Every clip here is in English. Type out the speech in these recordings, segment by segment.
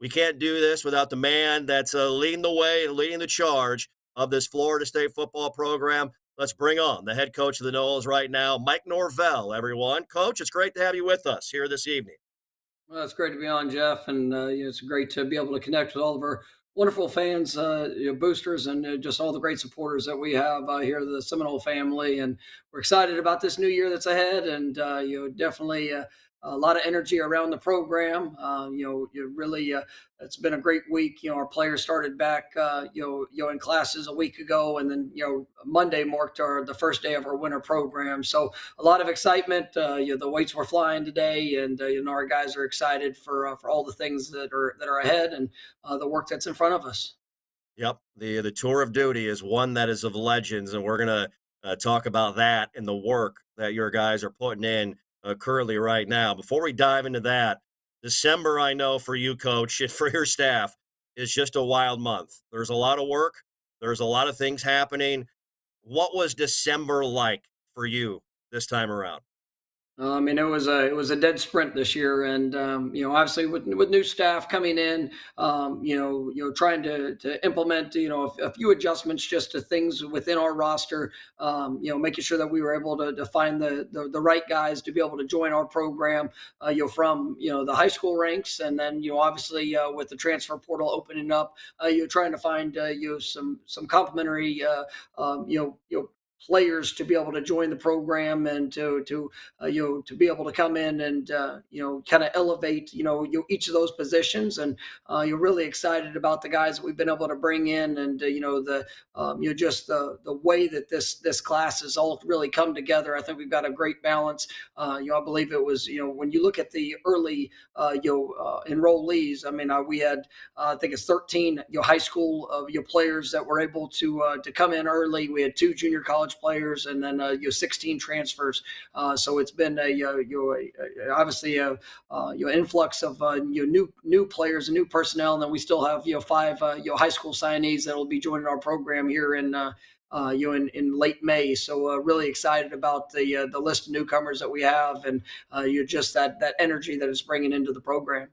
We can't do this without the man that's leading the way and leading the charge of this Florida State football program. Let's bring on the head coach of the Noles right now, Mike Norvell, everyone. Coach, it's great to have you with us here this evening. Well, it's great to be on, Jeff, and it's great to be able to connect with all of our wonderful fans, boosters, and just all the great supporters that we have here, the Seminole family. And we're excited about this new year that's ahead, and definitely a lot of energy around the program. You really, it's been a great week. Our players started back, in classes a week ago, and then Monday marked the first day of our winter program. So a lot of excitement. The weights were flying today, and our guys are excited for all the things that are ahead and the work that's in front of us. Yep, the tour of duty is one that is of legends, and we're gonna talk about that and the work that your guys are putting in currently right now. Before we dive into that, December, I know for you, coach, and for your staff, is just a wild month. There's a lot of work. There's a lot of things happening. What was December like for you this time around? It was a dead sprint this year, and obviously with new staff coming in, trying to implement a few adjustments just to things within our roster, making sure that we were able to find the right guys to be able to join our program, from the high school ranks, and then obviously with the transfer portal opening up, you're trying to find some complementary players to be able to join the program and to be able to come in and kind of elevate each of those positions. And you're really excited about the guys that we've been able to bring in, and just the way that this class has all really come together. I think we've got a great balance. I believe it was when you look at the early enrollees. I mean, we had I think it's 13 high school players that were able to come in early. We had two junior college players, and then 16 transfers. So it's been obviously a influx of new players and new personnel, and then we still have five high school signees that will be joining our program here in late May. So really excited about the list of newcomers that we have, and just that energy that it's bringing into the program.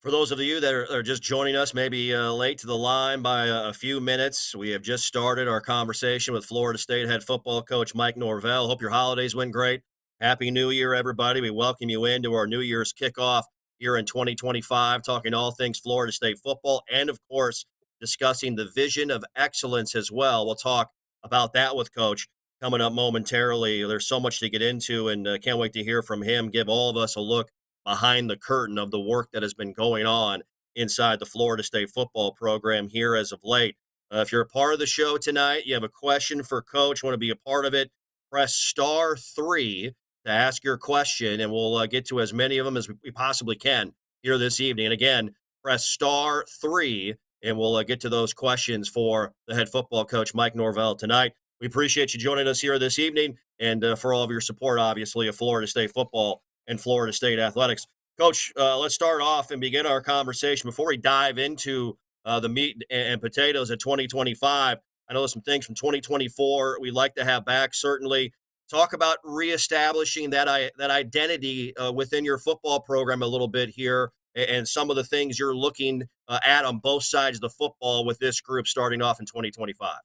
For those of you that are just joining us, maybe late to the line by a few minutes, we have just started our conversation with Florida State head football coach Mike Norvell. Hope your holidays went great. Happy New Year, everybody. We welcome you into our New Year's kickoff here in 2025, talking all things Florida State football and, of course, discussing the vision of excellence as well. We'll talk about that with Coach coming up momentarily. There's so much to get into, and can't wait to hear from him, give all of us a look behind the curtain of the work that has been going on inside the Florida State football program here as of late. If you're a part of the show tonight, you have a question for Coach, want to be a part of it, press *3 to ask your question, and we'll get to as many of them as we possibly can here this evening. And again, press *3, and we'll get to those questions for the head football coach, Mike Norvell, tonight. We appreciate you joining us here this evening, and for all of your support, obviously, of Florida State football and Florida State athletics. Coach, let's start off and begin our conversation before we dive into the meat and potatoes of 2025. I know there's some things from 2024 we'd like to have back, certainly. Talk about reestablishing that identity within your football program a little bit here, and some of the things you're looking at on both sides of the football with this group starting off in 2025.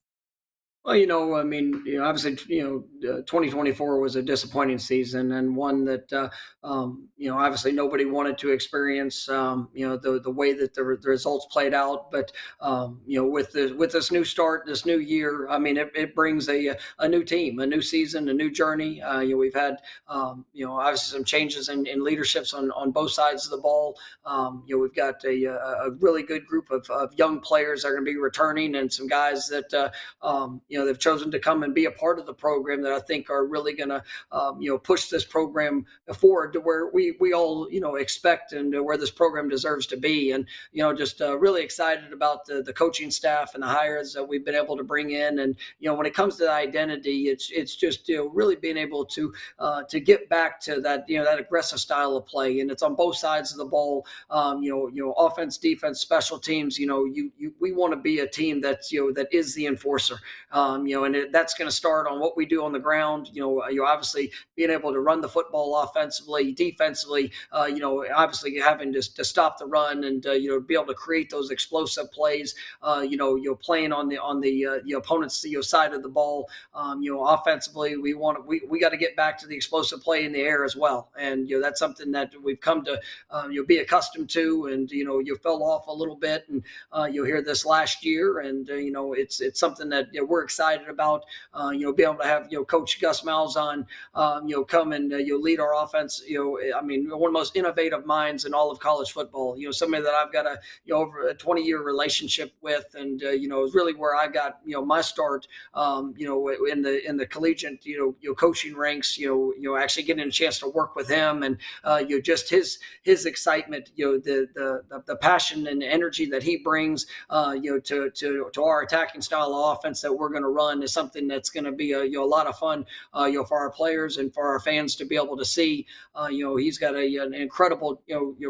Well, obviously, 2024 was a disappointing season, and one that, obviously nobody wanted to experience, the way that the results played out. But, with this new start, this new year, I mean, it brings a new team, a new season, a new journey. We've had, obviously some changes in leaderships on both sides of the ball. We've got a really good group of young players that are going to be returning, and some guys that, they've chosen to come and be a part of the program that I think are really going to, push this program forward to where we all, expect, and where this program deserves to be. And, just really excited about the coaching staff and the hires that we've been able to bring in. And, when it comes to the identity, it's just, really being able to get back to that, that aggressive style of play. And it's on both sides of the ball, offense, defense, special teams. We want to be a team that's, that is the enforcer. That's going to start on what we do on the ground. You obviously being able to run the football offensively, defensively. Obviously having to stop the run and be able to create those explosive plays. Playing on the opponent's side of the ball. Offensively, we got to get back to the explosive play in the air as well, and that's something that we've come to be accustomed to, and you fell off a little bit, and you'll hear this last year, and it's something that we're excited about. Be able to have Coach Gus Malzahn come and lead our offense. I mean, one of the most innovative minds in all of college football. Somebody that I've got over a 20-year relationship with, and is really where I got my start. In the collegiate coaching ranks. Actually getting a chance to work with him, and just his excitement. The passion and energy that he brings. To our attacking style of offense that we're going to run is something that's going to be a lot of fun. For our players and for our fans to be able to see. He's got an incredible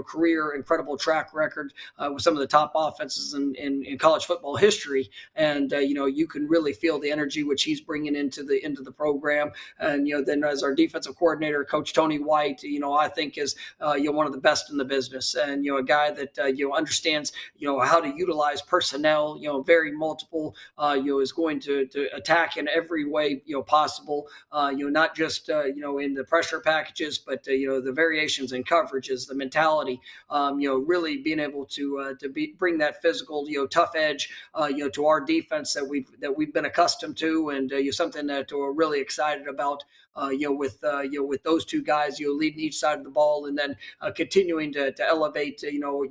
career, incredible track record with some of the top offenses in college football history, and you can really feel the energy which he's bringing into the program. And then as our defensive coordinator, Coach Tony White, I think is one of the best in the business, and a guy that understands how to utilize personnel, very multiple, is going to attack in every way possible. Not just in the pressure packages, but the variations in coverages, the mentality. Really being able to bring that physical, tough edge, to our defense that we've been accustomed to, and something that we're really excited about. With those two guys, leading each side of the ball, and then continuing to elevate,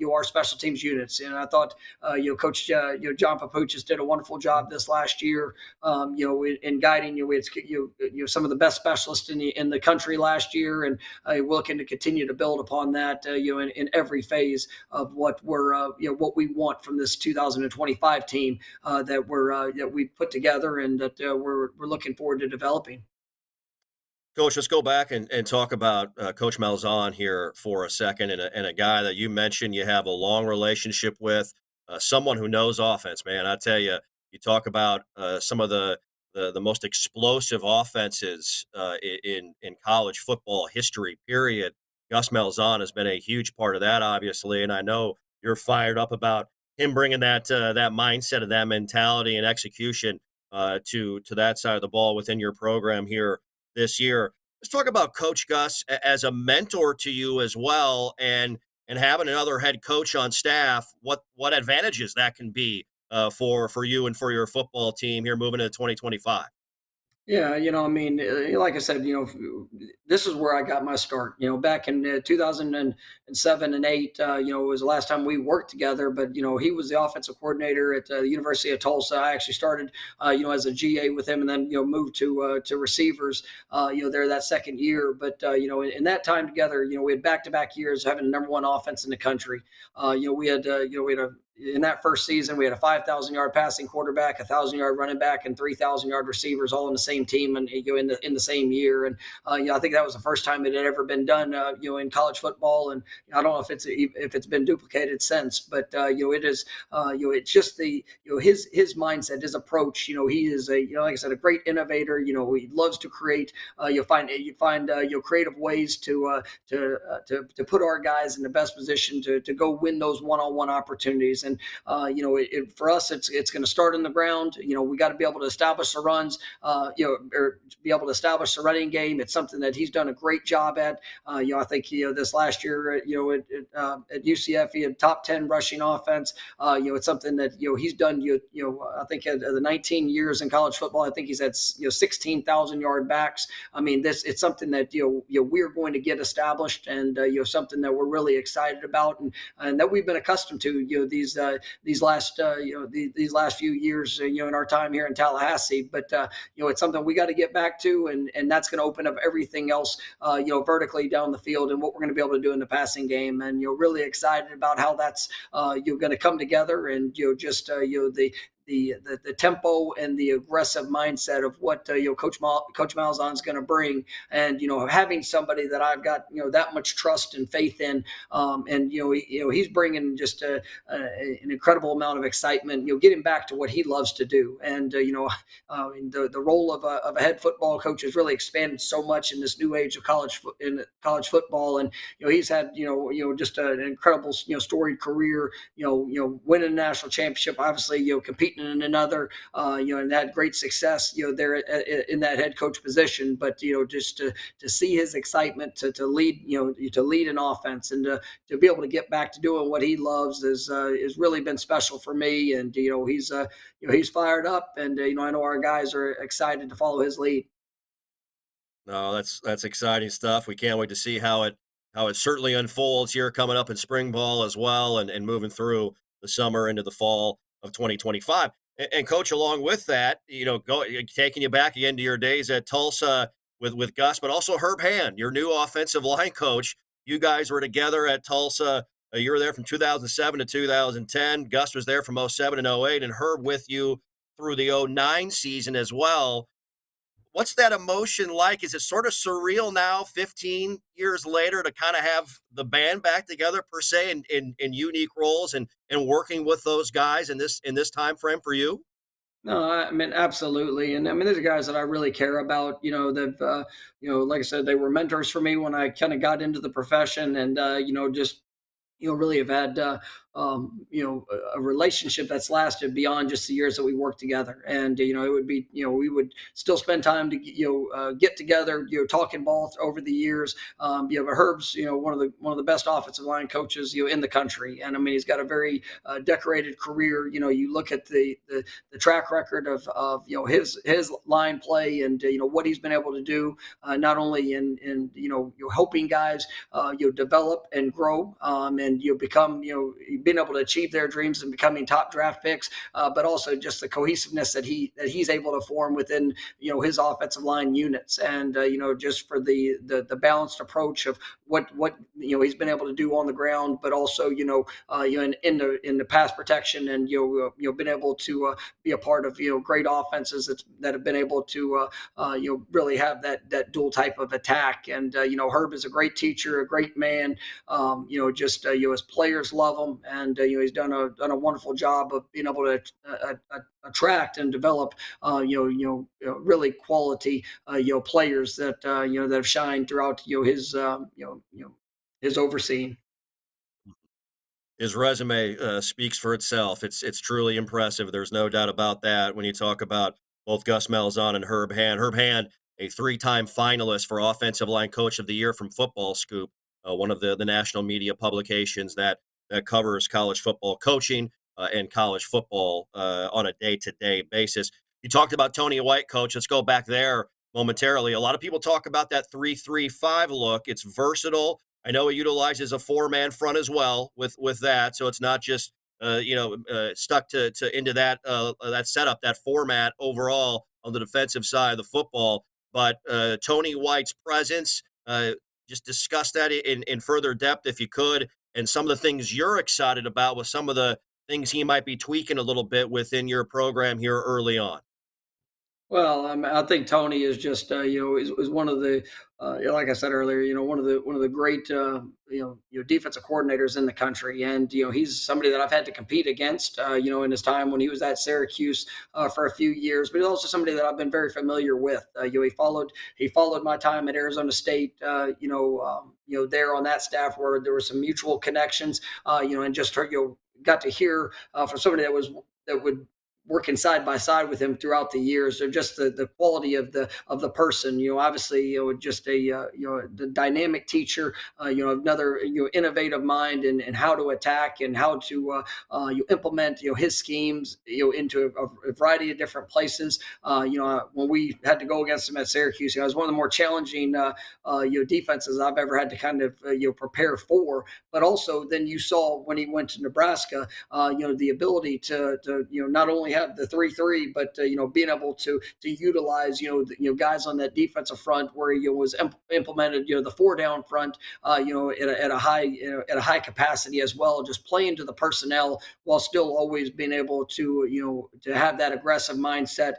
our special teams units. And I thought, Coach, John Papuchis did a wonderful job this last year, in guiding. We had some of the best specialists in the country last year, and we're looking to continue to build upon that, in every phase of what what we want from this 2025 team that we put together, and that we're looking forward to developing. Coach, let's go back and talk about Coach Malzahn here for a second, and a guy that you mentioned you have a long relationship with, someone who knows offense, man. I tell you, you talk about some of the most explosive offenses in college football history. Period. Gus Malzahn has been a huge part of that, obviously, and I know you're fired up about him bringing that mindset and that mentality and execution to that side of the ball within your program here this year. Let's talk about Coach Gus as a mentor to you as well, and having another head coach on staff. What advantages that can be for you and for your football team here moving into 2025. Yeah, I mean, like I said, this is where I got my start. Back in 2007 and eight, it was the last time we worked together. But he was the offensive coordinator at the University of Tulsa. I actually started, as a GA with him, and then moved to receivers, there that second year. But in that time together, we had back-to-back years having the number one offense in the country. We had a in that first season, we had a 5,000-yard passing quarterback, 1,000-yard running back, and 3,000-yard receivers all in the same team, and in the same year. And I think that was the first time it had ever been done, in college football. And I don't know if it's been duplicated since, but it is. It's just his mindset, his approach. He is like I said, a great innovator. He loves to create. You find creative ways to put our guys in the best position to go win those one-on-one opportunities. And for us, it's going to start on the ground. We got to be able to establish the runs, or be able to establish the running game. It's something that he's done a great job at. I think this last year, at UCF, he had top 10 rushing offense. It's something that he's done. I think at the 19 years in college football, I think he's had 16,000-yard backs. I mean, it's something that we're going to get established, and something that we're really excited about, and that we've been accustomed to. These last few years, in our time here in Tallahassee. But it's something we got to get back to, and that's going to open up everything else, vertically down the field, and what we're going to be able to do in the passing game. And really excited about how that's going to come together, and the tempo and the aggressive mindset of what Coach Malzahn's going to bring, and having somebody that I've got that much trust and faith in, and he's bringing just an incredible amount of excitement. Getting back to what he loves to do, and the role of a head football coach has really expanded so much in this new age of college football, and he's had just an incredible storied career. Winning a national championship, obviously competing in another, and had great success there in that head coach position. But just to see his excitement to lead to lead an offense, and to be able to get back to doing what he loves is really been special for me. And he's fired up, and I know our guys are excited to follow his lead. No, that's exciting stuff. We can't wait to see how it certainly unfolds here coming up in spring ball as well, and moving through the summer into the fall of 2025. And coach, along with that, taking you back again to your days at Tulsa with Gus, but also Herb Hand, your new offensive line coach. You guys were together at Tulsa. You were there from 2007 to 2010. Gus was there from '07 and '08, and Herb with you through the '09 season as well. What's that emotion like? Is it sort of surreal now, 15 years later, to kind of have the band back together per se, in unique roles, and working with those guys in this time frame for you? No, I mean absolutely, and I mean these are guys that I really care about. They've like I said, they were mentors for me when I kind of got into the profession, and just really have had a relationship that's lasted beyond just the years that we worked together. And it would be we would still spend time to get together, talking ball over the years. But Herb's one of the best offensive line coaches in the country, and I mean he's got a very decorated career. You look at the track record of his line play, and what he's been able to do, not only in helping guys develop and grow, and become being able to achieve their dreams and becoming top draft picks, but also just the cohesiveness that he's able to form within his offensive line units, and just for the balanced approach of what he's been able to do on the ground, but also in the pass protection, and been able to be a part of great offenses that have been able to really have that dual type of attack. And Herb is a great teacher, a great man. Just his players love him, and he's done a wonderful job of being able to attract and develop really quality players that that have shined throughout his overseeing. His resume speaks for itself. It's truly impressive. There's no doubt about that. When you talk about both Gus Malzahn and Herb Hand, a three-time finalist for Offensive Line Coach of the Year from Football Scoop, one of the national media publications that covers college football coaching and college football on a day-to-day basis. You talked about Tony White, Coach. Let's go back there momentarily. A lot of people talk about that 3-3-5 look. It's versatile. I know it utilizes a four-man front as well with that, so it's not just stuck to into that setup, that format overall on the defensive side of the football. But Tony White's presence, just discuss that in further depth if you could, and some of the things you're excited about with some of the things he might be tweaking a little bit within your program here early on. Well, I think Tony is just is one of the like I said earlier, one of the great defensive coordinators in the country, and he's somebody that I've had to compete against in his time when he was at Syracuse for a few years, but he's also somebody that I've been very familiar with. He followed my time at Arizona State, there on that staff where there were some mutual connections, and just got to hear from somebody that would working side by side with him throughout the years. They're just the quality of the person. Obviously, just a the dynamic teacher. Another innovative mind, and how to attack and how to you implement his schemes into a variety of different places. When we had to go against him at Syracuse, it was one of the more challenging defenses I've ever had to kind of prepare for. But also, then you saw when he went to Nebraska, the ability to not only have the 3-3, but being able to utilize guys on that defensive front where was implemented the four down front at a high at a high capacity as well, just playing to the personnel while still always being able to to have that aggressive mindset,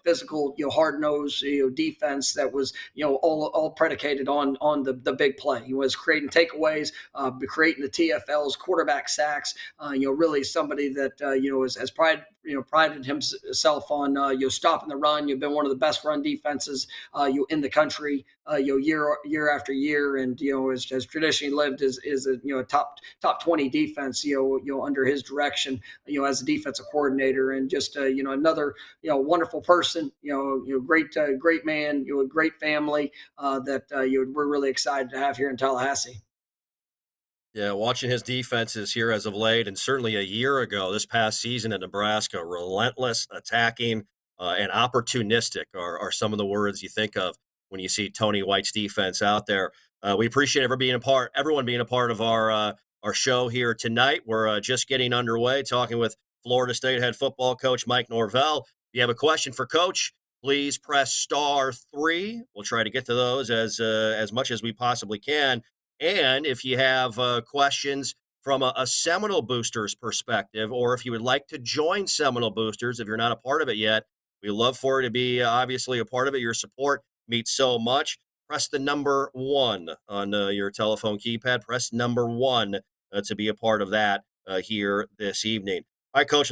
physical, hard nosed defense that was all predicated on the big play. He was creating takeaways, creating the TFLs, quarterback sacks. Really somebody that has prided himself on stopping the run. You've been one of the best run defenses in the country year after year, and has traditionally lived as a top 20 defense under his direction as a defensive coordinator, and just another wonderful person, great man, a great family that we're really excited to have here in Tallahassee. Yeah, watching his defenses here as of late, and certainly a year ago, this past season at Nebraska, relentless, attacking, and opportunistic are some of the words you think of when you see Tony White's defense out there. We appreciate everyone being a part of our show here tonight. We're just getting underway, talking with Florida State head football coach Mike Norvell. If you have a question for Coach, please press *3. We'll try to get to those as much as we possibly can. And if you have questions from a Seminole Boosters perspective, or if you would like to join Seminole Boosters, if you're not a part of it yet, we love for you to be obviously a part of it. Your support means so much. Press the number 1 on your telephone keypad. Press number 1 to be a part of that here this evening. All right, Coach,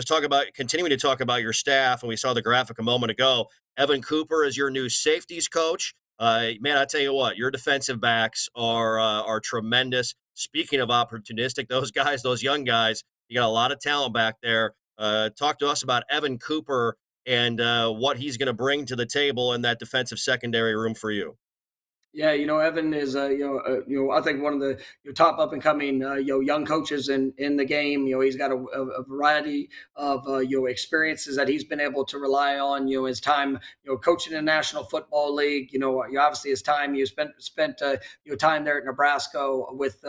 continuing to talk about your staff, and we saw the graphic a moment ago. Evan Cooper is your new safeties coach. Man, I tell you what, your defensive backs are tremendous. Speaking of opportunistic, those guys, those young guys, you got a lot of talent back there. Talk to us about Evan Cooper and what he's going to bring to the table in that defensive secondary room for you. Yeah, Evan is I think one of the top up and coming young coaches in the game. He's got a variety of experiences that he's been able to rely on. His time coaching in the National Football League. Obviously his time spent time there at Nebraska with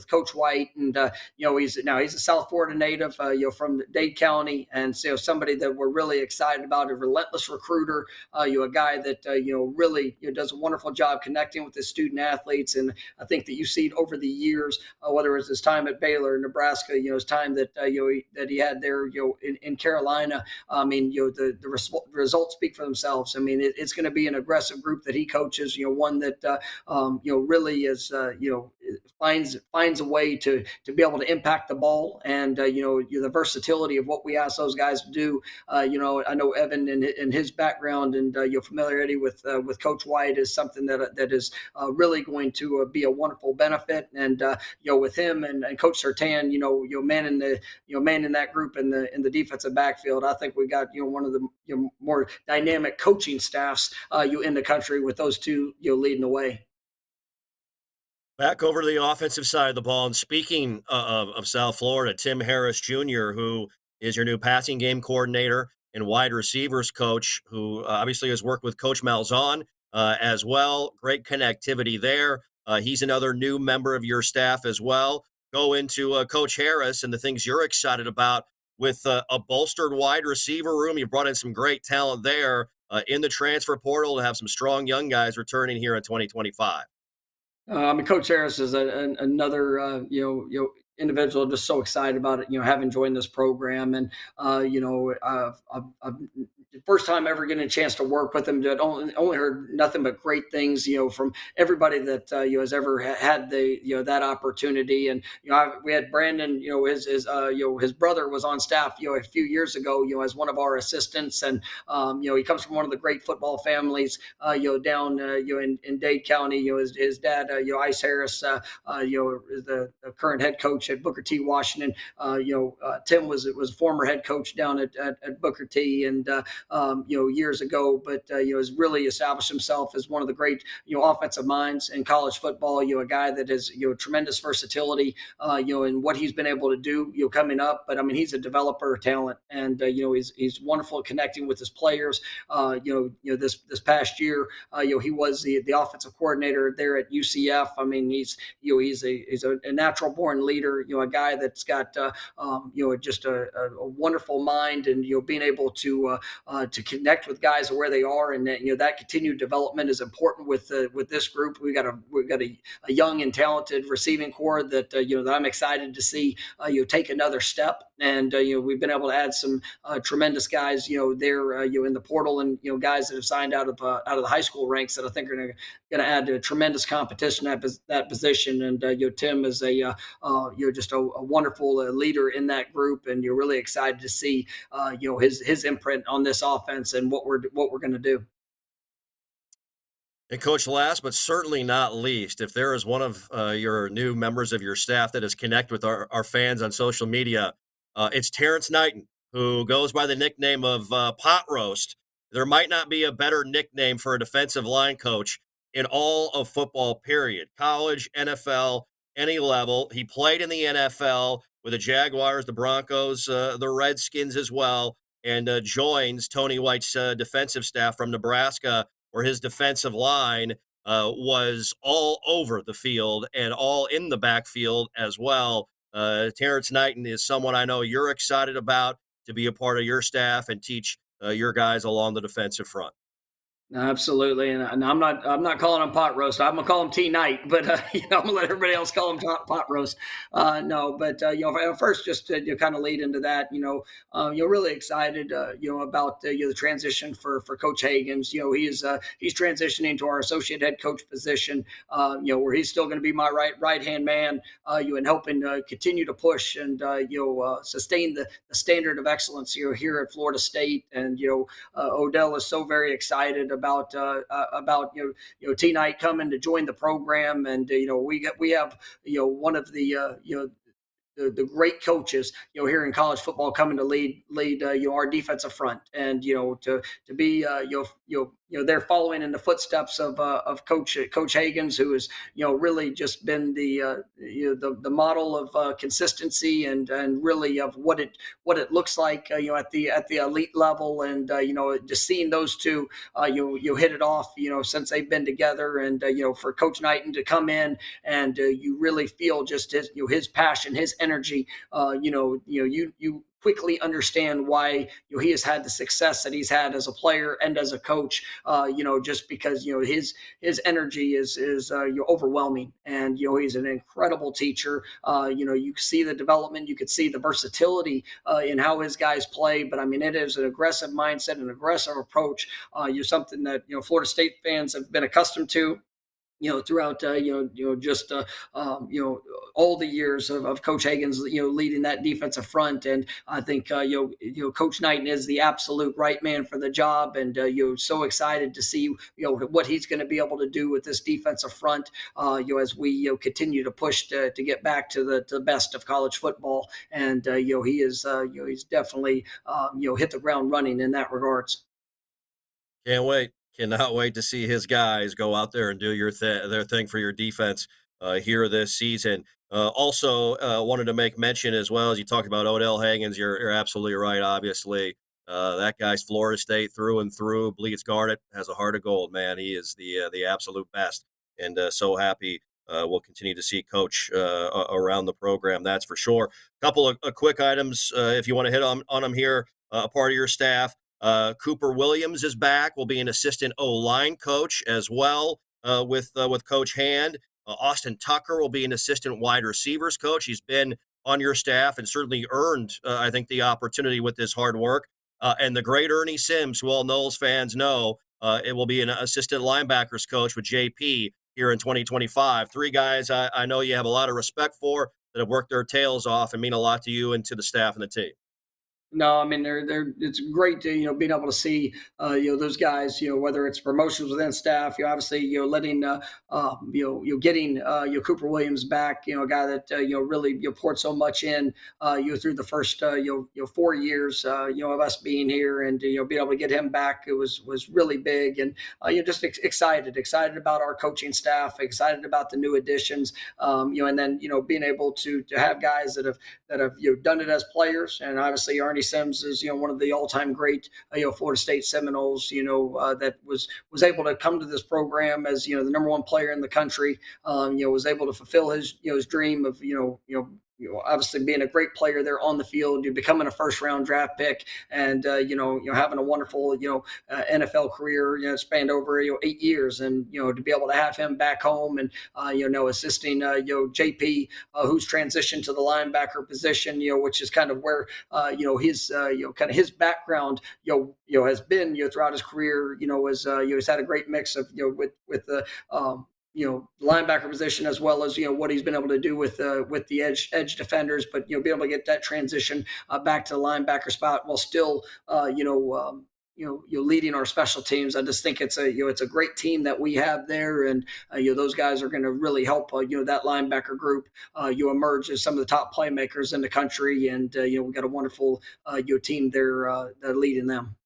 Coach White, and he's a South Florida native from Dade County, and so somebody that we're really excited about, a relentless recruiter, a guy that really does a wonderful job connecting with the student athletes. And I think that you see it over the years, whether it's his time at Baylor, Nebraska, his time that that he had there, in Carolina. I mean, the results speak for themselves. I mean, it's going to be an aggressive group that he coaches. One that really is finds a way to be able to impact the ball, and the versatility of what we ask those guys to do. I know Evan and his background and familiarity with Coach White is something that is really going to be a wonderful benefit. And with him and Coach Sertan, manning that group in the defensive backfield, I think we got one of the more dynamic coaching staffs in the country, with those two leading the way. Back over to the offensive side of the ball, and speaking of South Florida, Tim Harris Jr., who is your new passing game coordinator and wide receivers coach, who obviously has worked with Coach Malzahn as well. Great connectivity there. He's another new member of your staff as well. Go into Coach Harris and the things you're excited about with a bolstered wide receiver room. You brought in some great talent there in the transfer portal to have some strong young guys returning here in 2025. Coach Harris is another individual just so excited about it, having joined this program. And I've first time ever getting a chance to work with him. That only heard nothing but great things, from everybody that has ever had that opportunity. And we had Brandon, his brother was on staff, a few years ago, as one of our assistants, and he comes from one of the great football families, down in Dade County. His dad, Ice Harris, is the current head coach at Booker T. Washington. Tim was a former head coach down at Booker T. And years ago, but has really established himself as one of the great offensive minds in college football. A guy that has tremendous versatility, in what he's been able to do, coming up. But I mean, he's a developer of talent, and he's wonderful at connecting with his players. This past year, he was the offensive coordinator there at UCF. I mean, he's a natural born leader. A guy that's got just a wonderful mind, and being able to connect with guys where they are, and that continued development is important with this group. We've got a young and talented receiving core that that I'm excited to see take another step. And we've been able to add some tremendous guys there in the portal, and guys that have signed out of the high school ranks that I think are going to add a tremendous competition at that position. And Tim is just a wonderful leader in that group, and you're really excited to see his imprint on this offense and what we're going to do. And coach, last but certainly not least, if there is one of your new members of your staff that has connect with our fans on social media, it's Terrence Knighton, who goes by the nickname of Pot Roast. There might not be a better nickname for a defensive line coach in all of football, period. College, NFL, any level. He played in the NFL with the Jaguars, the Broncos, the Redskins as well, and joins Tony White's defensive staff from Nebraska, where his defensive line was all over the field and all in the backfield as well. Terrence Knighton is someone I know you're excited about to be a part of your staff and teach your guys along the defensive front. Absolutely, and I'm not calling him pot roast. I'm gonna call him T Night, but I'm gonna let everybody else call him pot roast. No, but first, just to kind of lead into that, you're really excited, about the transition for Coach Hagan's. He's transitioning to our associate head coach position. Where he's still going to be my right hand man, and helping continue to push and sustain the standard of excellence here at Florida State. And Odell is so very excited about T Knight coming to join the program, and we have one of the great coaches here in college football coming to lead our defensive front, and to be they're following in the footsteps of Coach Hagan's, who has really just been the model of consistency and really of what it looks like at the elite level. And just seeing those two you hit it off since they've been together. And for Coach Knighton to come in, and you really feel just his passion, his energy. You quickly understand why he has had the success that he's had as a player and as a coach. Just because his energy is overwhelming, and he's an incredible teacher. You see the development, you could see the versatility in how his guys play. But I mean, it is an aggressive mindset, an aggressive approach. Something that Florida State fans have been accustomed to throughout just all the years of Coach Hagan's leading that defensive front. And I think Coach Knighton is the absolute right man for the job, and so excited to see what he's going to be able to do with this defensive front as we continue to push to get back to the best of college football. And he is he's definitely hit the ground running in that regards. Can't wait. Cannot wait to see his guys go out there and do their thing for your defense here this season. Also, wanted to make mention as well, as you talked about Odell Hagens. You're absolutely right. Obviously, that guy's Florida State through and through. Bleeds Garnet, has a heart of gold. Man, he is the absolute best, and so happy. We'll continue to see Coach around the program. That's for sure. A couple of quick items, if you want to hit on them here. A part of your staff. Cooper Williams is back. Will be an assistant O-line coach as well with Coach Hand. Austin Tucker will be an assistant wide receivers coach. He's been on your staff and certainly earned, I think, the opportunity with this hard work. And the great Ernie Sims, who all Noles fans know, it will be an assistant linebackers coach with JP here in 2025. Three guys I know you have a lot of respect for that have worked their tails off and mean a lot to you and to the staff and the team. No, I mean they're it's great to being able to see those guys whether it's promotions within staff obviously letting getting Cooper Williams back a guy that really poured so much in through the first 4 years of us being here and being able to get him back it was really big and just excited about our coaching staff, excited about the new additions, and then being able to have guys that have done it as players, and obviously Arnie Sims is one of the all-time great Florida State Seminoles, that was able to come to this program as the number one player in the country, was able to fulfill his dream of obviously being a great player there on the field, you becoming a first round draft pick, and having a wonderful NFL career, spanned over 8 years, and to be able to have him back home and assisting JP, who's transitioned to the linebacker position, which is kind of where his kind of his background has been throughout his career, was he's had a great mix of with the linebacker position as well as what he's been able to do with the edge defenders, but be able to get that transition back to the linebacker spot while still leading our special teams. I just think it's a great team that we have there, and those guys are going to really help that linebacker group emerge as some of the top playmakers in the country, and we got a wonderful team there leading them.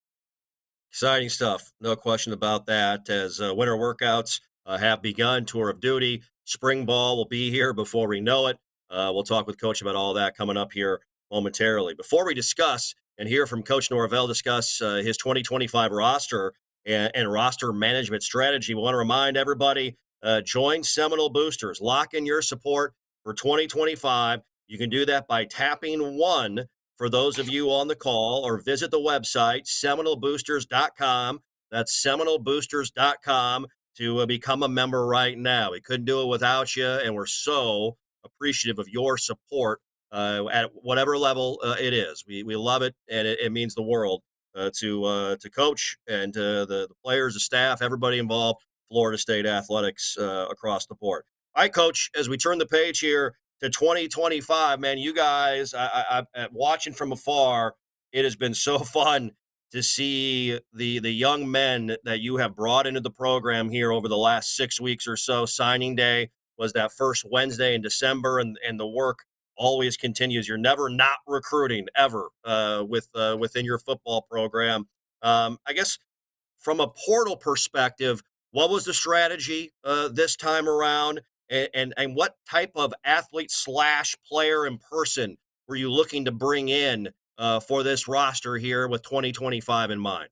Exciting stuff, no question about that. As winter workouts have begun, tour of duty, spring ball will be here before we know it. We'll talk with Coach about all that coming up here momentarily. Before we discuss and hear from Coach Norvell discuss his 2025 roster and roster management strategy, we want to remind everybody, join Seminole Boosters. Lock in your support for 2025. You can do that by tapping one for those of you on the call, or visit the website, SeminoleBoosters.com. That's SeminoleBoosters.com to become a member right now. We couldn't do it without you, and we're so appreciative of your support at whatever level it is. We love it, and it means the world to Coach and to the players, the staff, everybody involved, Florida State athletics across the board. All right, Coach, as we turn the page here to 2025, man, you guys, I watching from afar, it has been so fun to see the young men that you have brought into the program here over the last 6 weeks or so. Signing day was that first Wednesday in December, and the work always continues. You're never not recruiting ever within your football program. I guess from a portal perspective, what was the strategy this time around, and what type of athlete slash player in person were you looking to bring in for this roster here with 2025 in mind?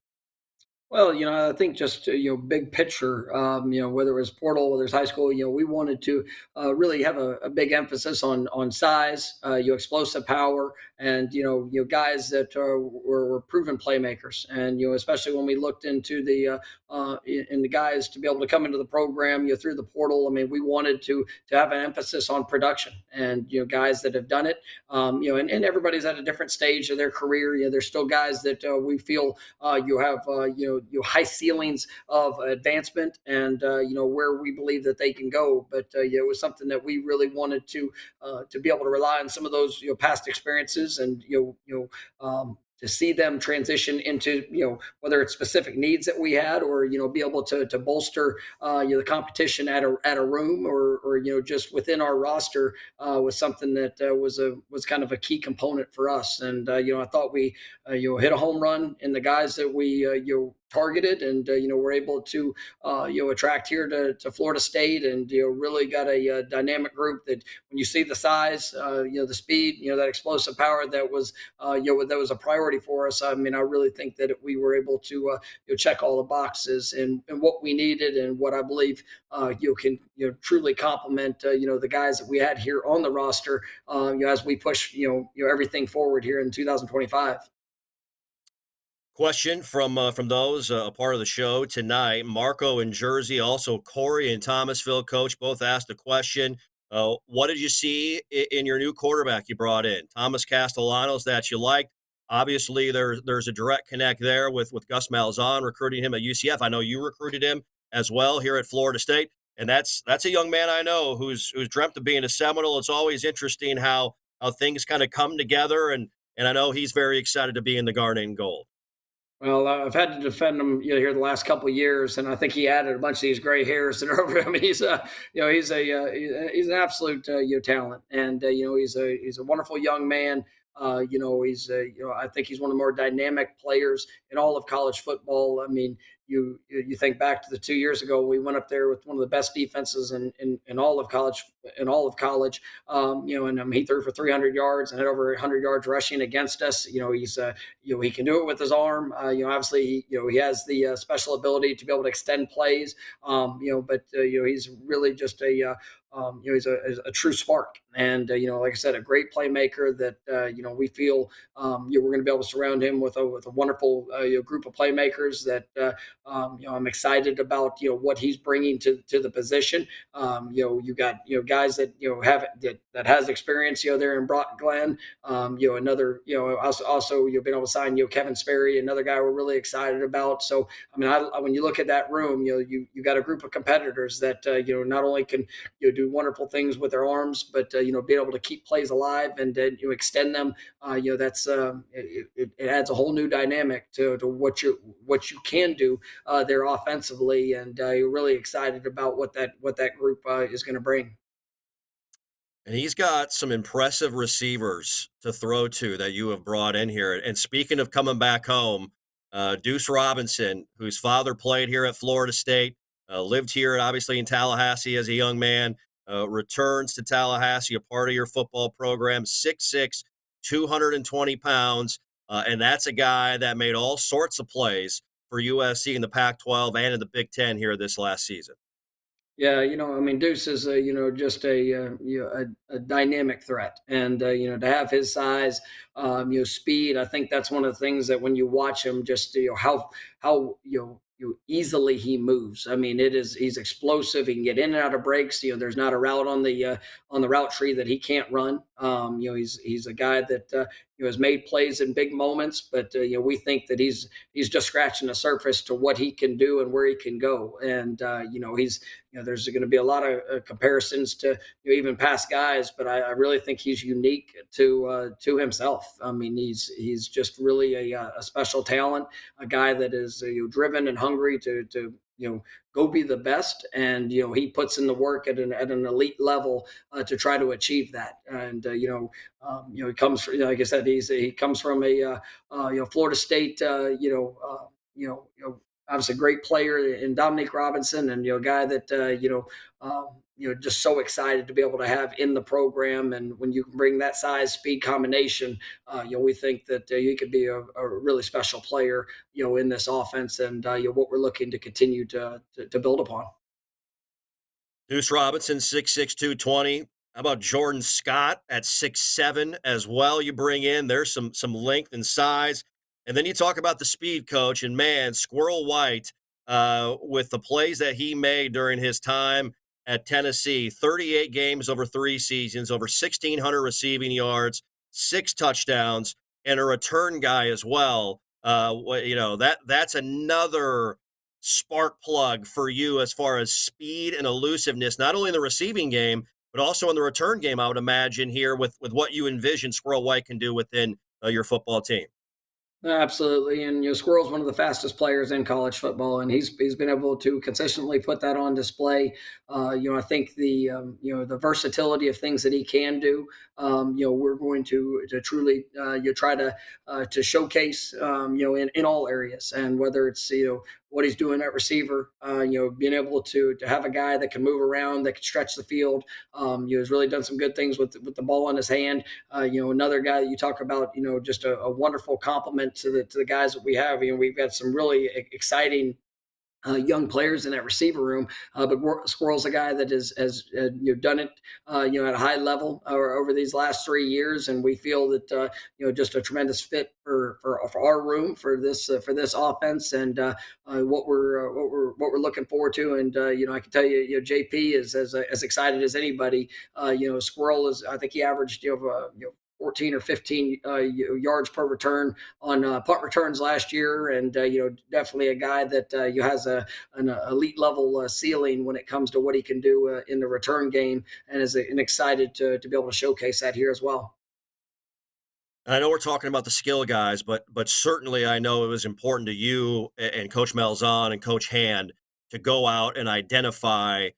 Well, I think just big picture, whether it was portal, whether it's high school, we wanted to really have a big emphasis on size, explosive power, and guys that were proven playmakers, and especially when we looked into in the guys to be able to come into the program, through the portal. I mean, we wanted to have an emphasis on production, and guys that have done it, and everybody's at a different stage of their career. There's still guys that we feel you have high ceilings of advancement, and where we believe that they can go. But it was something that we really wanted to be able to rely on some of those past experiences, and to see them transition into whether it's specific needs that we had, or be able to bolster the competition at a room, or just within our roster, was something that was kind of a key component for us. And I thought we hit a home run in the guys that we targeted, and we're able to attract here to Florida State, and really got a dynamic group that, when you see the size, the speed, that explosive power, that was that was a priority for us. I mean, I really think that we were able to check all the boxes, and what we needed, and what I believe can truly complement the guys that we had here on the roster, as we push everything forward here in 2025. Question from those a part of the show tonight. Marco in Jersey, also Corey in Thomasville. Coach, both asked the question. What did you see in your new quarterback you brought in, Thomas Castellanos, that you liked? Obviously, there's a direct connect there with Gus Malzahn recruiting him at UCF. I know you recruited him as well here at Florida State, and that's a young man I know who's dreamt of being a Seminole. It's always interesting how things kind of come together, and and I know he's very excited to be in the Garnet and Gold. Well, I've had to defend him, here the last couple of years, and I think he added a bunch of these gray hairs that are over him. He's an absolute talent, and he's a wonderful young man. I think he's one of the more dynamic players in all of college football. I mean, you think back to the 2 years ago, we went up there with one of the best defenses in all of college, and he threw for 300 yards and had over 100 yards rushing against us. He can do it with his arm. Obviously, he has the special ability to be able to extend plays. But he's really just he's a true spark, and like I said, a great playmaker that we feel we're going to be able to surround him with a wonderful group of playmakers that I'm excited about what he's bringing to the position. You got guys that have that has experience there in Brock Glenn. Another also you've been able to sign Kevin Sperry, another guy we're really excited about. So I mean, when you look at that room, you got a group of competitors that not only can do wonderful things with their arms, but being able to keep plays alive and extend them. It adds a whole new dynamic to what you can do there offensively, and you're really excited about what that group is going to bring. And he's got some impressive receivers to throw to that you have brought in here. And speaking of coming back home, Deuce Robinson, whose father played here at Florida State, lived here obviously in Tallahassee as a young man, returns to Tallahassee, a part of your football program, 6'6, 220 pounds. And that's a guy that made all sorts of plays for USC in the Pac 12 and in the Big Ten here this last season. Yeah, I mean, Deuce is just a dynamic threat, and to have his size, speed. I think that's one of the things that when you watch him, just how easily he moves. I mean, he's explosive. He can get in and out of breaks. There's not a route on the route tree that he can't run. He's a guy that has made plays in big moments, but we think that he's just scratching the surface to what he can do and where he can go. And he's there's going to be a lot of comparisons to even past guys, but I really think he's unique to himself. I mean, he's just really a special talent, a guy that is driven and hungry to go be the best, and he puts in the work at an elite level to try to achieve that. And he comes from, like I said, he comes from a Florida State obviously a great player in Dominique Robinson, and a guy that just so excited to be able to have in the program. And when you can bring that size speed combination, we think that he could be a really special player in this offense, and what we're looking to continue to build upon. Deuce Robinson, 6'6", 220. How about Jordan Scott at 6'7" as well? You bring in there's some length and size, and then you talk about the speed coach. And man, Squirrel White, with the plays that he made during his time at Tennessee, 38 games over 3 seasons, over 1,600 receiving yards, 6 touchdowns, and a return guy as well. That's another spark plug for you as far as speed and elusiveness, not only in the receiving game, but also in the return game, I would imagine here with what you envision Squirrel White can do within your football team. Absolutely, and Squirrel's one of the fastest players in college football, and he's been able to consistently put that on display. I think the versatility of things that he can do. We're going to truly try to showcase in all areas, and whether it's what he's doing at receiver, being able to have a guy that can move around, that can stretch the field. He's really done some good things with the ball in his hand. Another guy that you talk about, just a wonderful compliment to the guys that we have. We've got some really exciting young players in that receiver room. But Squirrel's a guy that has done it at a high level over these last 3 years, and we feel that just a tremendous fit for our room for this offense, and what we're looking forward to. And I can tell you, JP is as excited as anybody. Squirrel is, I think he averaged 14 or 15 yards per return on punt returns last year, and definitely a guy that has an elite level ceiling when it comes to what he can do in the return game, and is excited to be able to showcase that here as well. And I know we're talking about the skill guys, but certainly I know it was important to you and Coach Malzahn and Coach Hand to go out and identify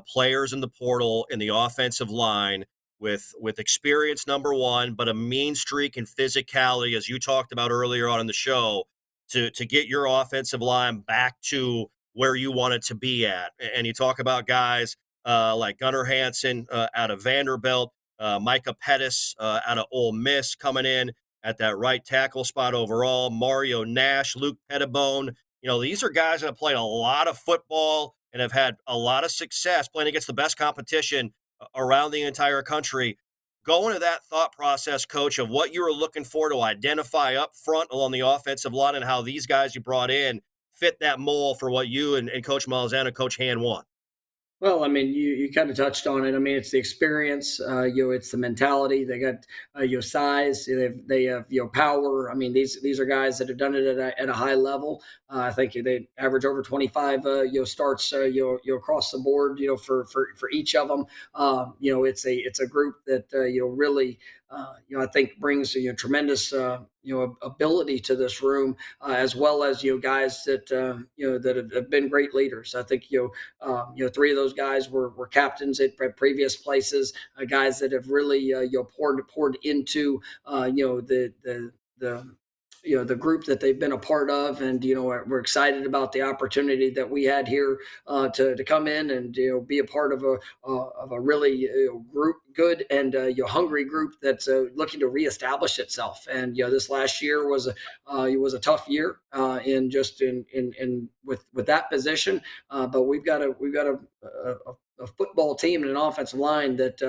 players in the portal in the offensive line with experience number one, but a mean streak and physicality, as you talked about earlier on in the show, to get your offensive line back to where you want it to be at. And you talk about guys like Gunnar Hansen out of Vanderbilt, Micah Pettis out of Ole Miss coming in at that right tackle spot overall. Mario Nash, Luke Pettibone. These are guys that have played a lot of football and have had a lot of success playing against the best competition around the entire country. Go into that thought process, coach, of what you were looking for to identify up front along the offensive line and how these guys you brought in fit that mold for what you and Coach Malzahn and Coach Hand want. Well, I mean, you kind of touched on it. I mean, it's the experience. It's the mentality. They got size. They have power. I mean, these are guys that have done it at a high level. I think they average over 25 starts across the board. For each of them. It's a group that really I think brings tremendous ability to this room, as well as guys that that have been great leaders. I think three of those guys were captains at previous places, guys that have really poured into the the group that they've been a part of, and we're excited about the opportunity that we had here to come in and be a part of a really group good and hungry group that's looking to reestablish itself. And this last year was a tough year in with that position, but we've got a football team and an offensive line that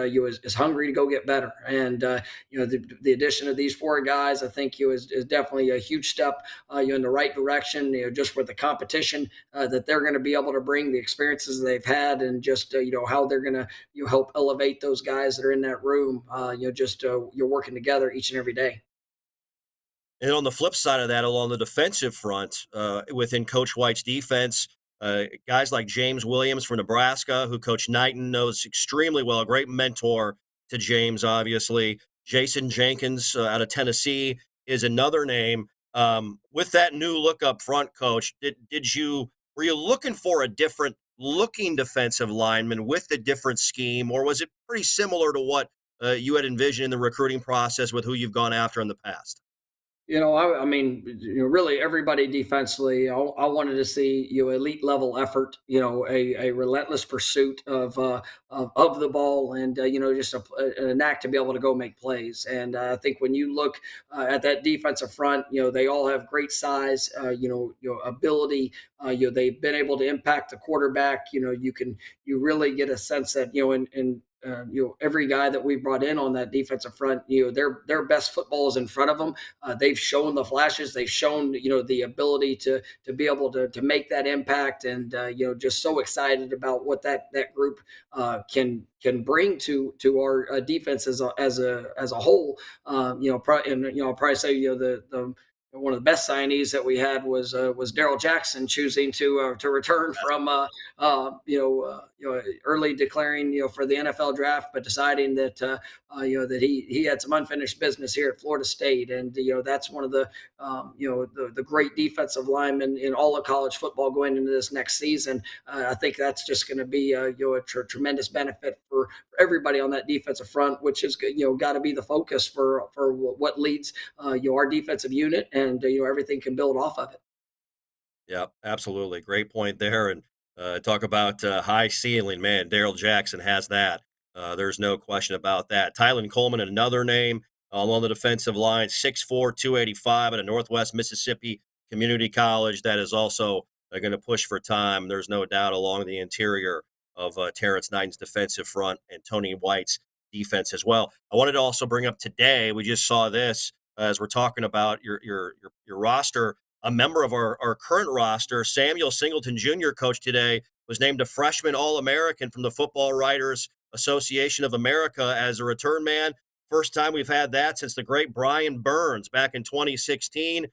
is hungry to go get better. And the addition of these four guys, I think, is definitely a huge step in the right direction. Just for the competition that they're going to be able to bring, the experiences they've had, and just how they're going to help elevate those guys that are in that room. You're working together each and every day. And on the flip side of that, along the defensive front, within Coach White's defense, guys like James Williams from Nebraska, who Coach Knighton knows extremely well, a great mentor to James, obviously. Jason Jenkins out of Tennessee is another name. With that new look up front, Coach, did you were you looking for a different looking defensive lineman with a different scheme, or was it pretty similar to what you had envisioned in the recruiting process with who you've gone after in the past? I mean, really everybody defensively. I wanted to see elite level effort. A relentless pursuit of the ball, and just a knack to be able to go make plays. And I think when you look at that defensive front, they all have great size. Ability. They've been able to impact the quarterback. You really get a sense that in every guy that we brought in on that defensive front, their best football is in front of them. They've shown the flashes. They've shown the ability to be able to make that impact, and just so excited about what that group can bring to our defense as a whole. I'll probably say the one of the best signees that we had was Daryl Jackson choosing to return from early declaring for the NFL draft, but deciding that that he had some unfinished business here at Florida State. And that's one of the great defensive linemen in all of college football going into this next season. I think that's just going to be a tremendous benefit for everybody on that defensive front, which is got to be the focus for what leads our defensive unit, and everything can build off of it. Yeah, absolutely. Great point there. And talk about high ceiling, man. Daryl Jackson has that. There's no question about that. Tylen Coleman, another name along the defensive line, 6'4", 285 at a Northwest Mississippi Community College. That is also going to push for time. There's no doubt along the interior of Terrence Knighton's defensive front and Tony White's defense as well. I wanted to also bring up today. We just saw this as we're talking about your roster. A member of our current roster, Samuel Singleton Jr., coach today, was named a freshman All-American from the Football Writers Association of America as a return man. First time we've had that since the great Brian Burns back in 2016.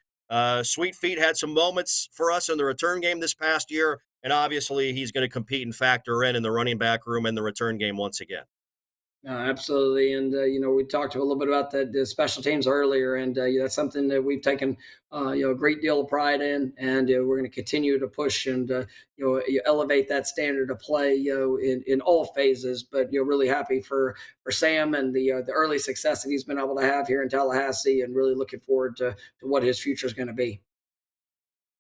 Sweet Feet had some moments for us in the return game this past year, and obviously he's going to compete and factor in the running back room and the return game once again. Absolutely, and we talked a little bit about the special teams earlier, and that's something that we've taken a great deal of pride in, and we're going to continue to push and elevate that standard of play in all phases. But really happy for Sam and the early success that he's been able to have here in Tallahassee, and really looking forward to what his future is going to be.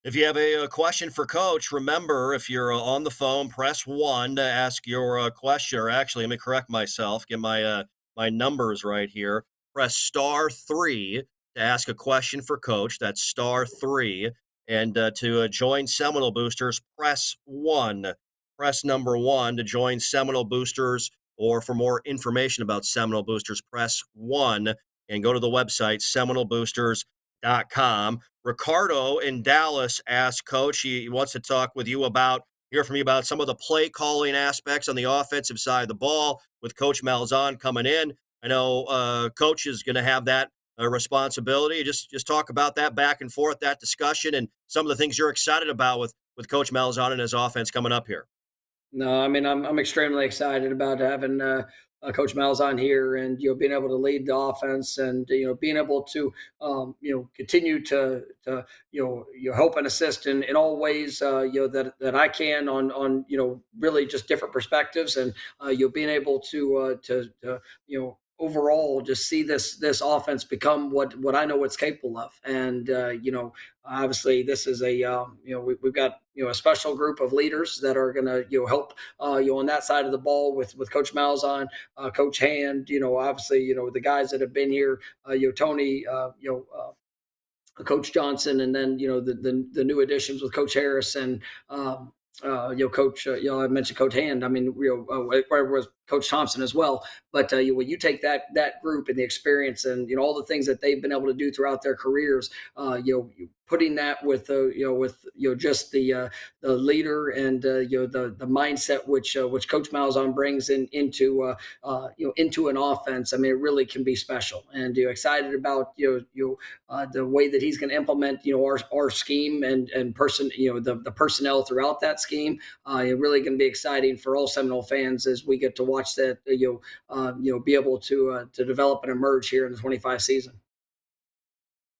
If you have a question for Coach, remember if you're on the phone, press one to ask your question. Or actually, let me correct myself. Get my numbers right here. Press star three to ask a question for Coach. That's star three. And to join Seminole Boosters, press one. Press number one to join Seminole Boosters, or for more information about Seminole Boosters, press one and go to the website seminoleboosters.com. Ricardo in Dallas asked Coach, he wants to talk with you about, hear from you about some of the play calling aspects on the offensive side of the ball with Coach Malzahn coming in. I know Coach is going to have that responsibility. Just talk about that back and forth, that discussion, and some of the things you're excited about with Coach Malzahn and his offense coming up here. No, I mean I'm extremely excited about having Coach Malzahn here, and being able to lead the offense, and being able to continue to help and assist in all ways that I can on really just different perspectives, and being able to overall just see this offense become what I know it's capable of. And obviously this is a we've got a special group of leaders that are going to help on that side of the ball with Coach Malzahn, Coach Hand, obviously the guys that have been here, Tony, Coach Johnson, and then the new additions with Coach Harris and Coach. I mentioned Coach Hand. I mean, where was Coach Thompson as well? But when you take that group and the experience and all the things that they've been able to do throughout their careers, putting that with just the leader and the mindset which Coach Malzahn brings into an offense. I mean, it really can be special, and excited about the way that he's going to implement our scheme and the personnel throughout that scheme. It's really going to be exciting for all Seminole fans as we get to watch that be able to develop and emerge here in the 25 season.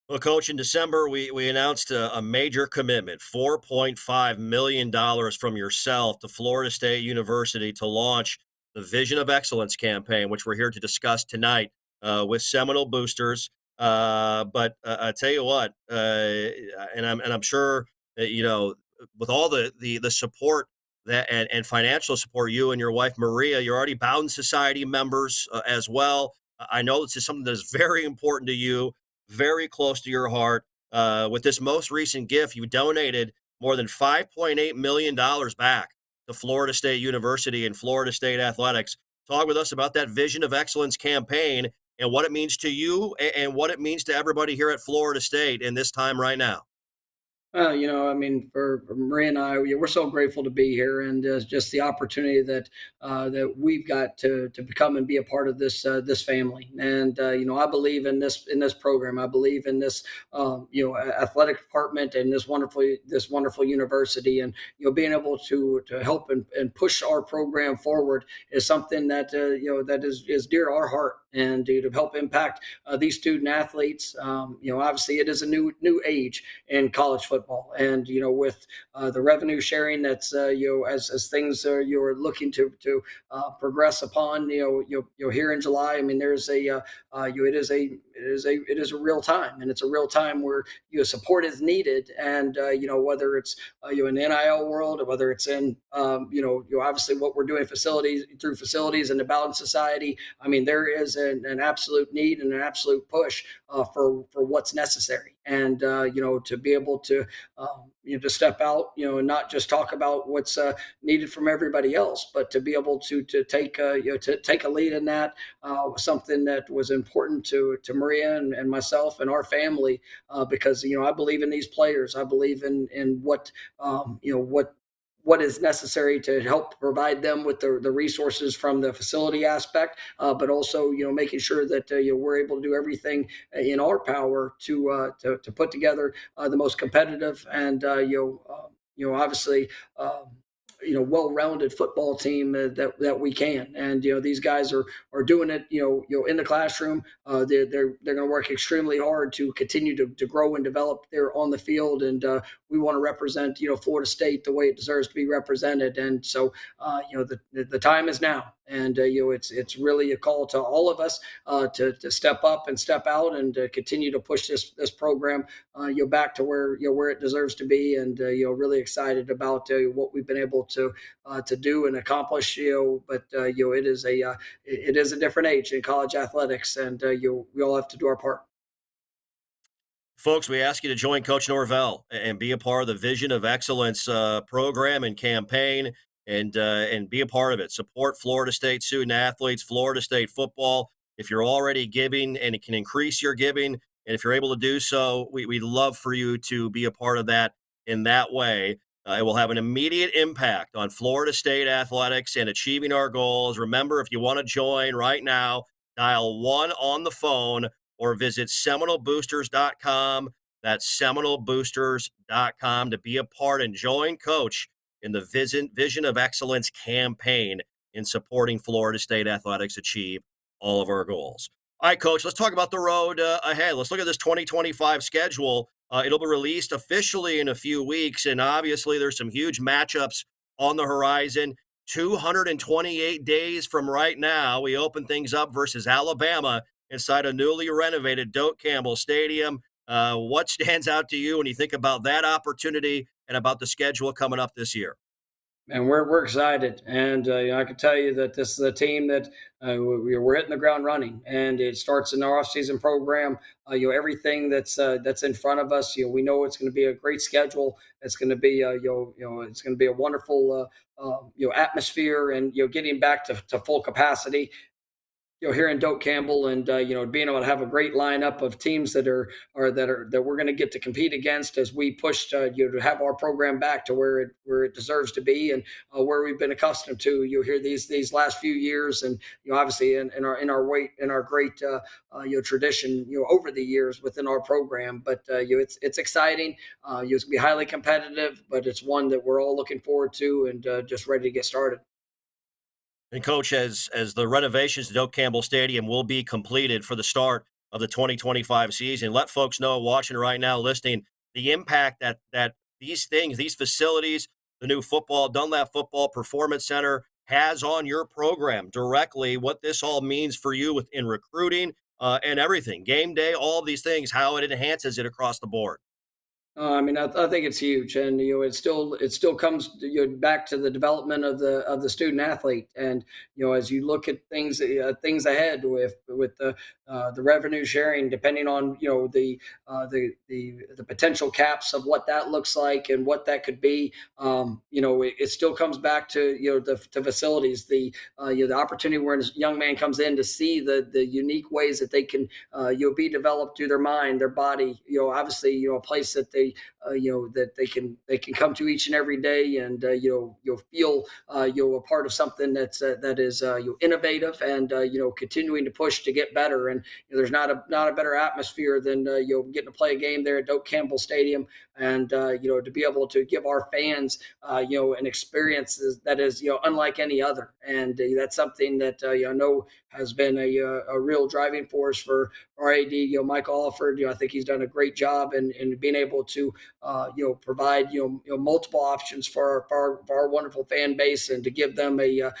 Well, Coach, in December, we announced a major commitment, $4.5 million from yourself to Florida State University to launch the Vision of Excellence campaign, which we're here to discuss tonight with Seminole Boosters. But I tell you what, and I'm sure that, with all the support and financial support, you and your wife Maria, you're already Bowden Society members as well. I know this is something that is very important to you, very close to your heart. With this most recent gift, you donated more than $5.8 million back to Florida State University and Florida State athletics. Talk with us about that Vision of Excellence campaign and what it means to you and what it means to everybody here at Florida State in this time right now. I mean, for Maria and I, we're so grateful to be here, and just the opportunity that we've got to become and be a part of this family. And I believe in this program. I believe in this athletic department and this wonderful university, and being able to help and push our program forward is something that that is dear to our heart, and to help impact these student athletes. Obviously, it is a new age in college football, and with the revenue sharing that's as things you're looking to progress upon, here in July. I mean, there's it is a real time, and it's a real time where support is needed, and whether it's in the NIL world, or whether it's in obviously what we're doing facilities and the Bowden Society. I mean, there is an absolute need and an absolute push for what's necessary, and to be able to step out, and not just talk about what's needed from everybody else, but to be able to take a lead in that was something that was important to Maria and myself and our family, because I believe in these players. I believe in what is necessary to help provide them with the resources from the facility aspect, but also making sure that we're able to do everything in our power to put together the most competitive and obviously well-rounded football team that we can. And these guys are doing it in the classroom. They're going to work extremely hard to continue to grow and develop there on the field. And we want to represent Florida State the way it deserves to be represented. And so the time is now. And it's really a call to all of us to step up and step out and continue to push this program back to where it deserves to be. And really excited about what we've been able to do and accomplish. But it is a different age in college athletics, and we all have to do our part. Folks, we ask you to join Coach Norvell and be a part of the Vision of Excellence program and campaign, and be a part of it. Support Florida State student athletes, Florida State football. If you're already giving and it can increase your giving, and if you're able to do so, we'd love for you to be a part of that in that way. It will have an immediate impact on Florida State athletics and achieving our goals. Remember, if you want to join right now, dial 1 on the phone or visit SeminoleBoosters.com. That's SeminoleBoosters.com to be a part and join Coach in the Vision of Excellence campaign in supporting Florida State athletics achieve all of our goals. All right, Coach, let's talk about the road ahead. Let's look at this 2025 schedule. It'll be released officially in a few weeks, and obviously there's some huge matchups on the horizon. 228 days from right now, we open things up versus Alabama inside a newly renovated Duce Campbell Stadium. What stands out to you when you think about that opportunity and about the schedule coming up this year? And we're excited, and I can tell you that this is a team that we're hitting the ground running, and it starts in our offseason program. Everything that's in front of us. We know it's going to be a great schedule. It's going to be it's going to be a wonderful atmosphere, and getting back to full capacity here in Doak Campbell, and being able to have a great lineup of teams that we're going to get to compete against as we push to have our program back to where it deserves to be, and where we've been accustomed to here these last few years. And obviously in our great tradition over the years within our program. But it's exciting. It's going to be highly competitive, but it's one that we're all looking forward to, and just ready to get started. And Coach, as the renovations to Doak Campbell Stadium will be completed for the start of the 2025 season, let folks know watching right now, listening, the impact that these things, these facilities, the new Dunlap Football Performance Center has on your program directly. What this all means for you within recruiting and everything, game day, all of these things, how it enhances it across the board. I mean, I think it's huge, and it still comes back to the development of the student athlete. And as you look at things ahead with the revenue sharing, depending on the potential caps of what that looks like and what that could be. It still comes back to the facilities, the opportunity where a young man comes in to see the unique ways that they can be developed through their mind, their body. Obviously, a place that that they can come to each and every day, and you'll feel a part of something that is innovative, and continuing to push to get better. And there's not a better atmosphere than getting to play a game there at Doak Campbell Stadium, and to be able to give our fans an experience that is unlike any other. And that's something that I know has been a real driving force for our AD, Michael Alford. I think he's done a great job in being able to provide multiple options for our wonderful fan base, and to give them a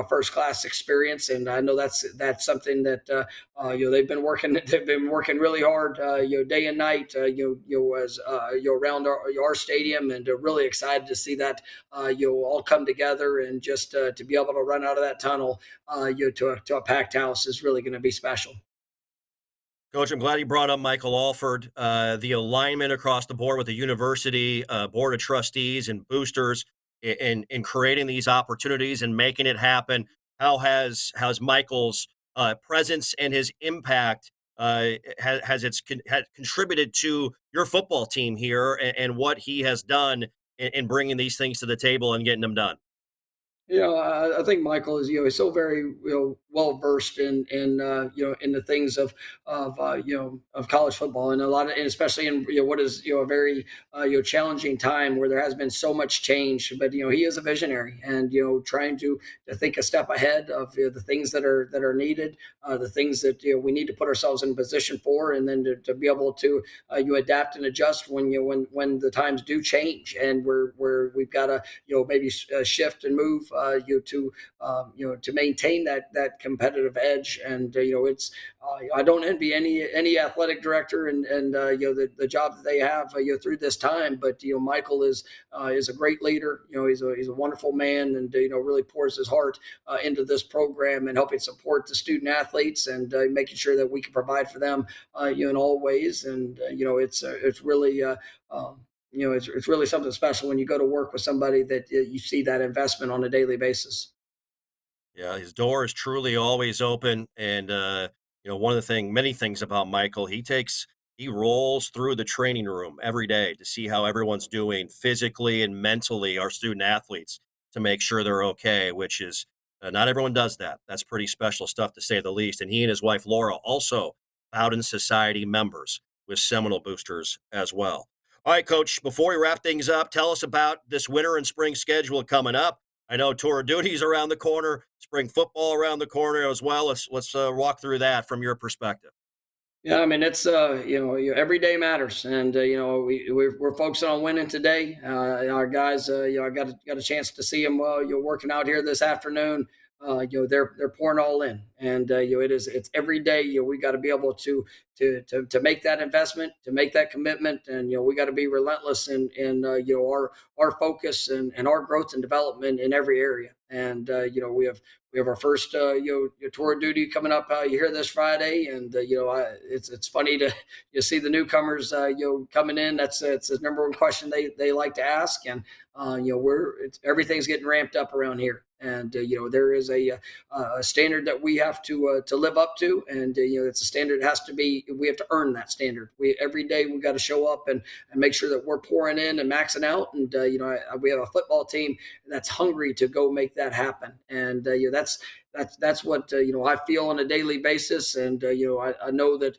first class experience. And I know that's something that they've been working really hard day and night as around our stadium, and really excited to see that all come together, and just to be able to run out of that tunnel to a packed house is really going to be special. Coach, I'm glad you brought up Michael Alford. The alignment across the board with the university board of trustees and boosters in creating these opportunities and making it happen. How has Michael's presence and his impact has contributed to your football team here, and what he has done in bringing these things to the table and getting them done? I think Michael is, he's so very, well versed in the things of college football, and and especially in, what is, a very, challenging time where there has been so much change. But he is a visionary, and trying to think a step ahead of, the things that are needed, the things that we need to put ourselves in position for, and then to be able to you adapt and adjust when the times do change, and we've got to, maybe shift and move, to maintain that competitive edge. And it's I don't envy any athletic director, and the job that they have, through this time. But Michael is a great leader. He's a wonderful man, and really pours his heart into this program and helping support the student athletes, and making sure that we can provide for them, in all ways. And it's really, it's really something special when you go to work with somebody that you see that investment on a daily basis. Yeah, his door is truly always open, and one of many things about Michael, he rolls through the training room every day to see how everyone's doing physically and mentally, our student athletes, to make sure they're okay. Which is not everyone does that. That's pretty special stuff to say the least. And he and his wife Laura also Bowden Society members with Seminole boosters as well. All right, Coach. Before we wrap things up, tell us about this winter and spring schedule coming up. I know tour of duties around the corner, spring football around the corner as well. Let's walk through that from your perspective. Yeah, I mean it's every day matters, and we're focusing on winning today. Our guys, I got a chance to see them, working out here this afternoon. They're pouring all in, and it's every day. We got to be able to make that investment, to make that commitment, and we got to be relentless in our focus and our growth and development in every area. And we have our first tour of duty coming up here this Friday, and it's funny to see the newcomers coming in. It's the number one question they like to ask, and everything's getting ramped up around here, and there is a standard that we have to live up to, and it's a standard that has to be, we have to earn that standard. We every day we got to show up and make sure that we're pouring in and maxing out, and we have a football team that's hungry to go make that happen. And that's what I feel on a daily basis. And I know that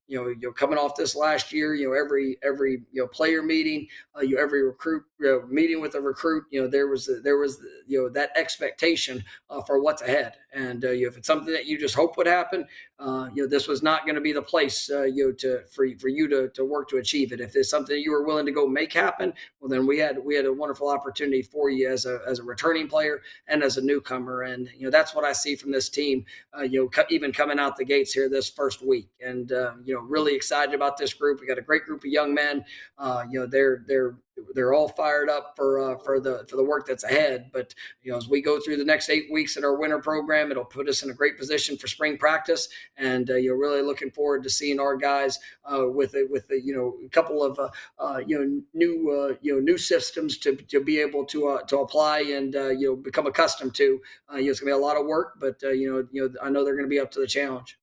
you're coming off this last year. Every player meeting, every recruit meeting with a recruit. There was that expectation for what's ahead. And if it's something that you just hope would happen, this was not going to be the place for you to work to achieve it. If it's something you were willing to go make happen, well, then we had a wonderful opportunity for you as a returning player and as a newcomer. And that's what I see from this team. Even coming out the gates here this first week, and really excited about this group. We got a great group of young men. They're all fired up for the work that's ahead. But as we go through the next 8 weeks in our winter program, it'll put us in a great position for spring practice. And you're really looking forward to seeing our guys with a couple of new systems to be able to apply and become accustomed to. It's gonna be a lot of work, but I know they're gonna be up to the challenge.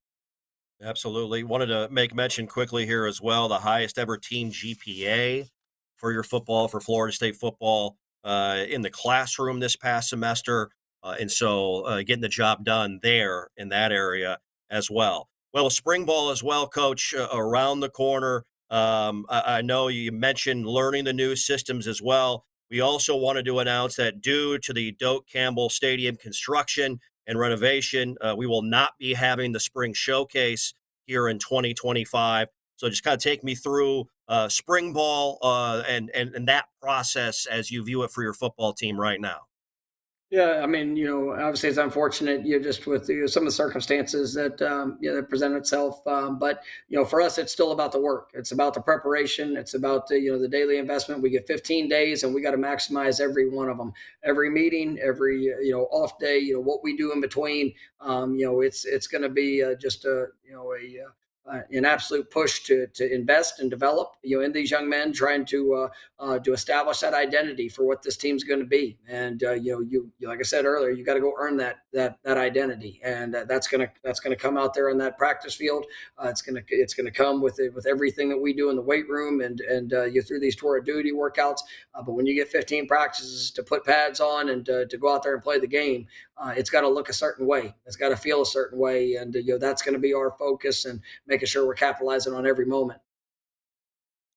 Absolutely. Wanted to make mention quickly here as well, the highest ever team GPA for your football, for Florida State football, in the classroom this past semester. And so getting the job done there in that area as well. Well, spring ball as well, Coach, around the corner. I know you mentioned learning the new systems as well. We also wanted to announce that due to the Doak Campbell Stadium construction and renovation, we will not be having the spring showcase here in 2025. So just kind of take me through spring ball and that process as you view it for your football team right now. Yeah, I mean, obviously it's unfortunate, just with some of the circumstances that present itself. But for us, it's still about the work. It's about the preparation. It's about the daily investment. We get 15 days, and we got to maximize every one of them. Every meeting, every off day. What we do in between. It's going to be just a an absolute push to invest and develop, in these young men, trying to establish that identity for what this team's going to be. And like I said earlier, you got to go earn that identity, and that's gonna come out there on that practice field. It's gonna come with everything that we do in the weight room, and you through these tour of duty workouts. But when you get 15 practices to put pads on and to go out there and play the game, it's got to look a certain way. It's got to feel a certain way, and that's going to be our focus, and making sure we're capitalizing on every moment.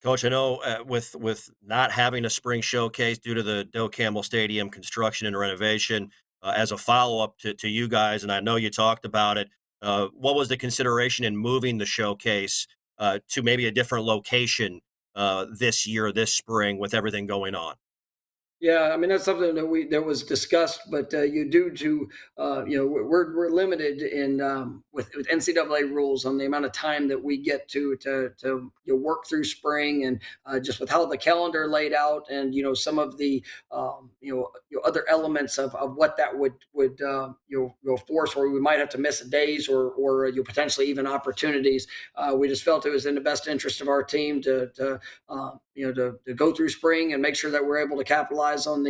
Coach, I know with not having a spring showcase due to the Doak Campbell Stadium construction and renovation, as a follow up to you guys, and I know you talked about it. What was the consideration in moving the showcase to maybe a different location this year, this spring, with everything going on? Yeah, I mean that's something that was discussed, but you do to we're limited in with NCAA rules on the amount of time that we get work through spring, and just with how the calendar laid out, and some of the other elements of what that would force, or we might have to miss days, or you potentially even opportunities. We just felt it was in the best interest of our team to go through spring and make sure that we're able to capitalize on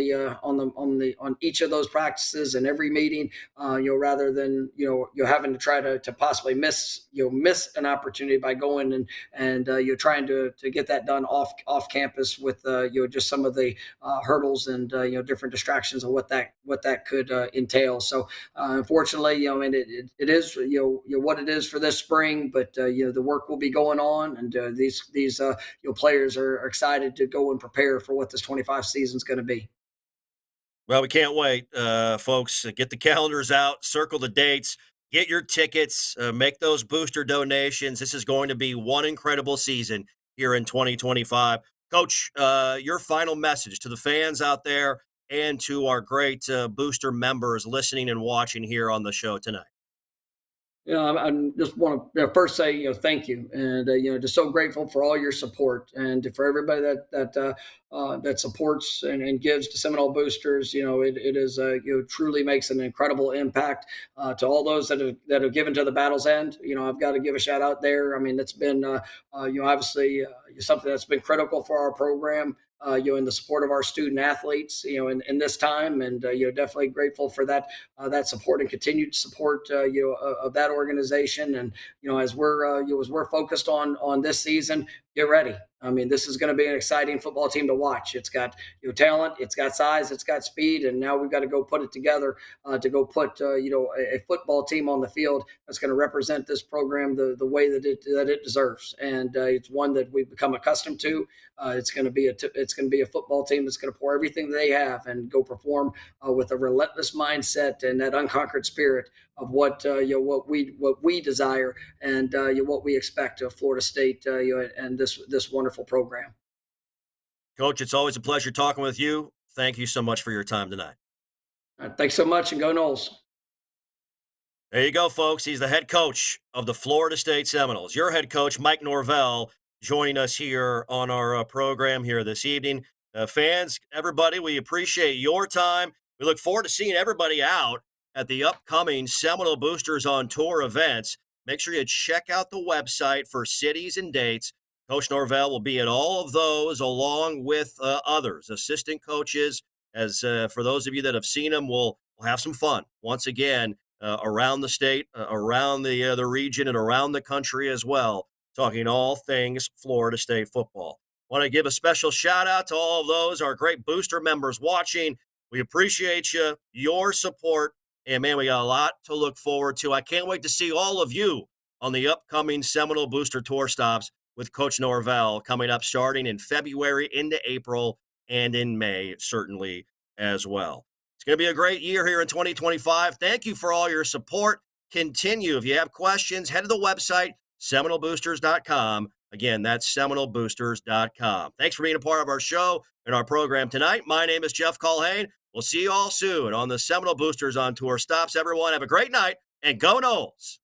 each of those practices and every meeting, rather than you're having to try to possibly miss an opportunity by going and you're trying to get that done off campus with just some of the hurdles and different distractions of what that could entail. So unfortunately, I mean it is what it is for this spring, but the work will be going on, and these players are excited to go and prepare for what this 25 season is going to be. Well, we can't wait, folks. Get the calendars out, circle the dates, get your tickets, make those booster donations. This is going to be one incredible season here in 2025. Coach, your final message to the fans out there and to our great booster members listening and watching here on the show tonight. I just want to first say, thank you, and just so grateful for all your support, and for everybody that supports and gives to Seminole Boosters. It is truly makes an incredible impact to all those that have given to the battle's end. I've got to give a shout out there. I mean, it's been obviously something that's been critical for our program. In the support of our student athletes, in this time, and definitely grateful for that support and continued support, of that organization. And as we're focused on this season, get ready. I mean, this is going to be an exciting football team to watch. It's got talent, it's got size, it's got speed, and now we've got to go put it together to go put a football team on the field that's going to represent this program the way that it deserves. And it's one that we've become accustomed to. It's going to be a football team that's going to pour everything they have and go perform with a relentless mindset and that unconquered spirit of what we desire, and what we expect of Florida State and this wonderful program. Coach, it's always a pleasure talking with you. Thank you so much for your time tonight. Thanks so much, and go Noles. There you go, folks. He's the head coach of the Florida State Seminoles. Your head coach, Mike Norvell, joining us here on our program here this evening. Fans, everybody, we appreciate your time. We look forward to seeing everybody out at the upcoming Seminole Boosters on Tour events. Make sure you check out the website for cities and dates. Coach Norvell will be at all of those, along with others, assistant coaches. As for those of you that have seen him, we'll have some fun once again around the state, around the region, and around the country as well, talking all things Florida State football. Want to give a special shout out to all of those, our great booster members watching. We appreciate you, your support, and man, we got a lot to look forward to. I can't wait to see all of you on the upcoming Seminole Booster Tour stops with Coach Norvell coming up starting in February into April and in May, certainly as well. It's going to be a great year here in 2025. Thank you for all your support. Continue. If you have questions, head to the website, SeminoleBoosters.com. Again, that's SeminoleBoosters.com. Thanks for being a part of our show and our program tonight. My name is Jeff Culhane. We'll see you all soon on the Seminole Boosters on Tour stops. Everyone, have a great night, and go Noles.